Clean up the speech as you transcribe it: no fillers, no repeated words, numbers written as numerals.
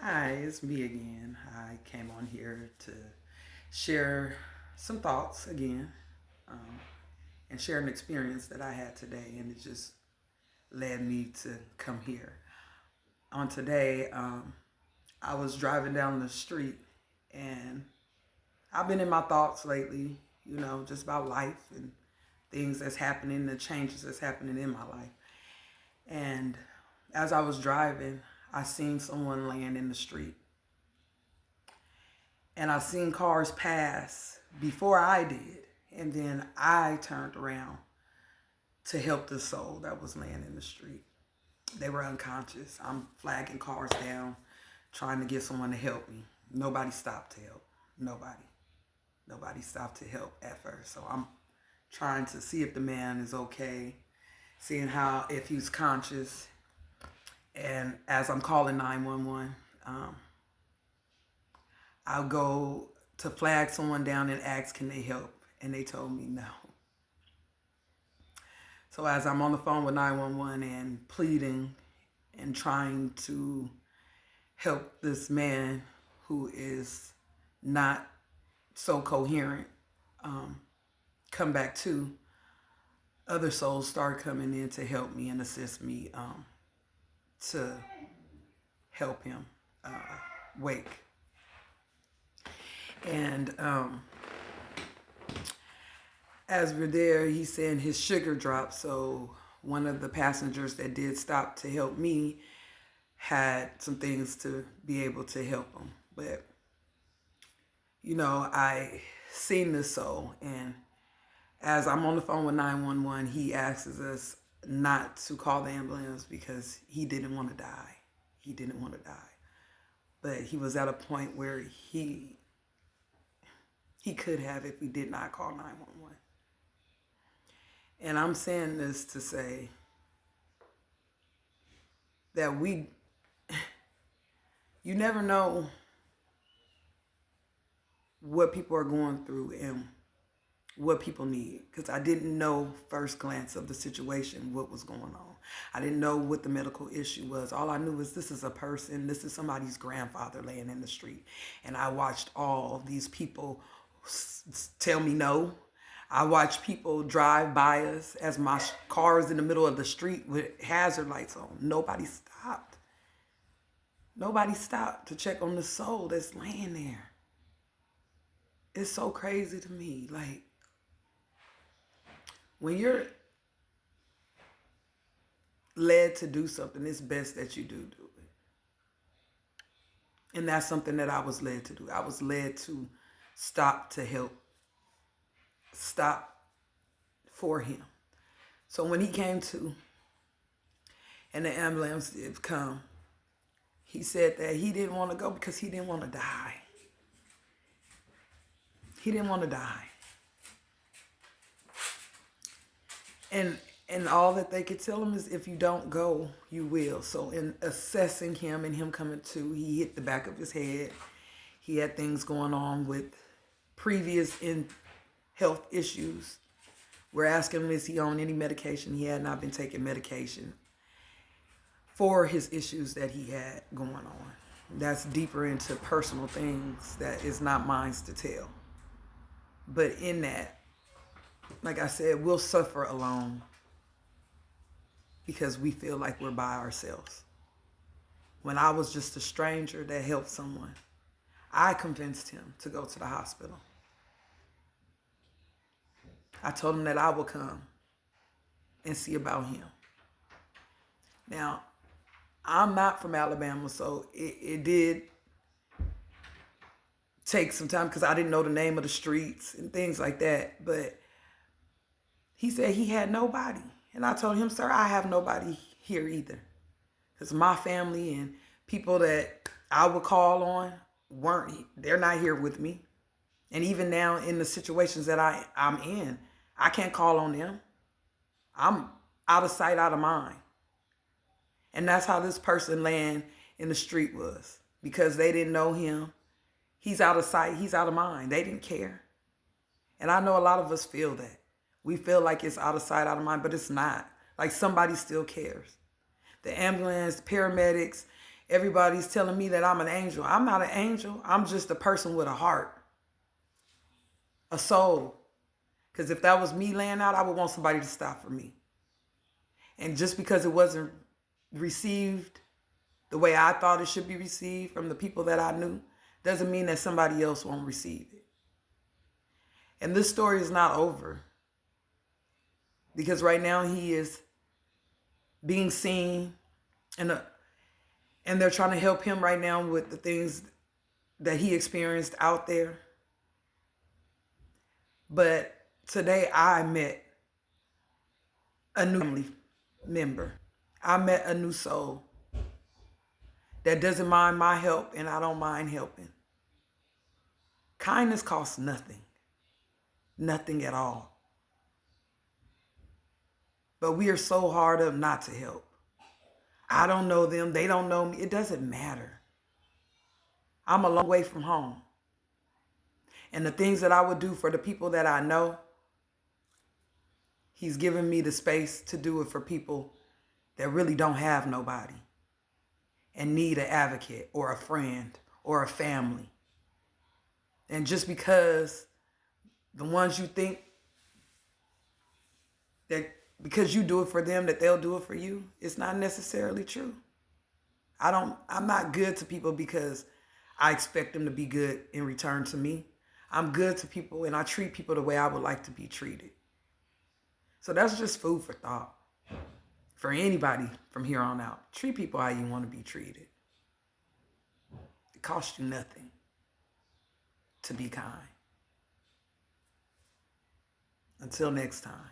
Hi, it's me again. I came on here to share some thoughts again um, and share an experience that I had today, and it just led me to come here. On today, I was driving down the street, and I've been in my thoughts lately, just about life and things that's happening, the changes that's happening in my life. And as I was driving, I seen someone laying in the street and I seen cars pass before I did. And then I turned around to help the soul that was laying in the street. They were unconscious. I'm flagging cars down, trying to get someone to help me. Nobody stopped to help. Nobody. Nobody stopped to help at first. So I'm trying to see if the man is okay, seeing how, if he's conscious. And as I'm calling 911, I'll go to flag someone down and ask, can they help? And they told me no. So as I'm on the phone with 911 and pleading and trying to help this man who is not so coherent come back to, other souls start coming in to help me and assist me to help him wake. And as we're there, he's saying his sugar dropped. So one of the passengers that did stop to help me had some things to be able to help him. But, I seen this soul. And as I'm on the phone with 911, he asks us not to call the ambulance because he didn't want to die. He didn't want to die. But he was at a point where he could have if we did not call 911. And I'm saying this to say that you never know what people are going through and what people need. Because I didn't know first glance of the situation what was going on. I didn't know what the medical issue was. All I knew was this is a person, this is somebody's grandfather laying in the street. And I watched all these people tell me no. I watched people drive by us as my car is in the middle of the street with hazard lights on. Nobody stopped. Nobody stopped to check on the soul that's laying there. It's so crazy to me. Like, when you're led to do something, it's best that you do it. And that's something that I was led to do. I was led to stop to help. Stop for him. So when he came to and the ambulance did come, he said that he didn't want to go because he didn't want to die. He didn't want to die. And all that they could tell him is if you don't go, you will. So in assessing him and him coming to, he hit the back of his head. He had things going on with previous health issues. We're asking him, is he on any medication? He had not been taking medication for his issues that he had going on. That's deeper into personal things that is not mine to tell. But in that, like I said, we'll suffer alone because we feel like we're by ourselves. When I was just a stranger that helped someone, I convinced him to go to the hospital. I told him that I would come and see about him. Now, I'm not from Alabama, so it did take some time because I didn't know the name of the streets and things like that. But he said he had nobody. And I told him, sir, I have nobody here either. Because my family and people that I would call on they're not here with me. And even now in the situations that I'm in, I can't call on them. I'm out of sight, out of mind. And that's how this person laying in the street was. Because they didn't know him. He's out of sight, he's out of mind. They didn't care. And I know a lot of us feel that. We feel like it's out of sight, out of mind, but it's not. Like somebody still cares. The ambulance, paramedics, Everybody's telling me that I'm an angel. I'm not an angel. I'm just a person with a heart, a soul. Because if that was me laying out, I would want somebody to stop for me. And just because it wasn't received the way I thought it should be received from the people that I knew, doesn't mean that somebody else won't receive it. And this story is not over. Because right now he is being seen, and they're trying to help him right now with the things that he experienced out there. But today I met a new family member. I met a new soul that doesn't mind my help, and I don't mind helping. Kindness costs nothing. Nothing at all. But we are so hard up not to help. I don't know them. They don't know me. It doesn't matter. I'm a long way from home. And the things that I would do for the people that I know, he's given me the space to do it for people that really don't have nobody and need an advocate or a friend or a family. And just because the ones you think that because you do it for them that they'll do it for you, it's not necessarily true. I'm not good to people because I expect them to be good in return to me. I'm good to people and I treat people the way I would like to be treated. So that's just food for thought for anybody from here on out. Treat people how you want to be treated. It costs you nothing to be kind. Until next time.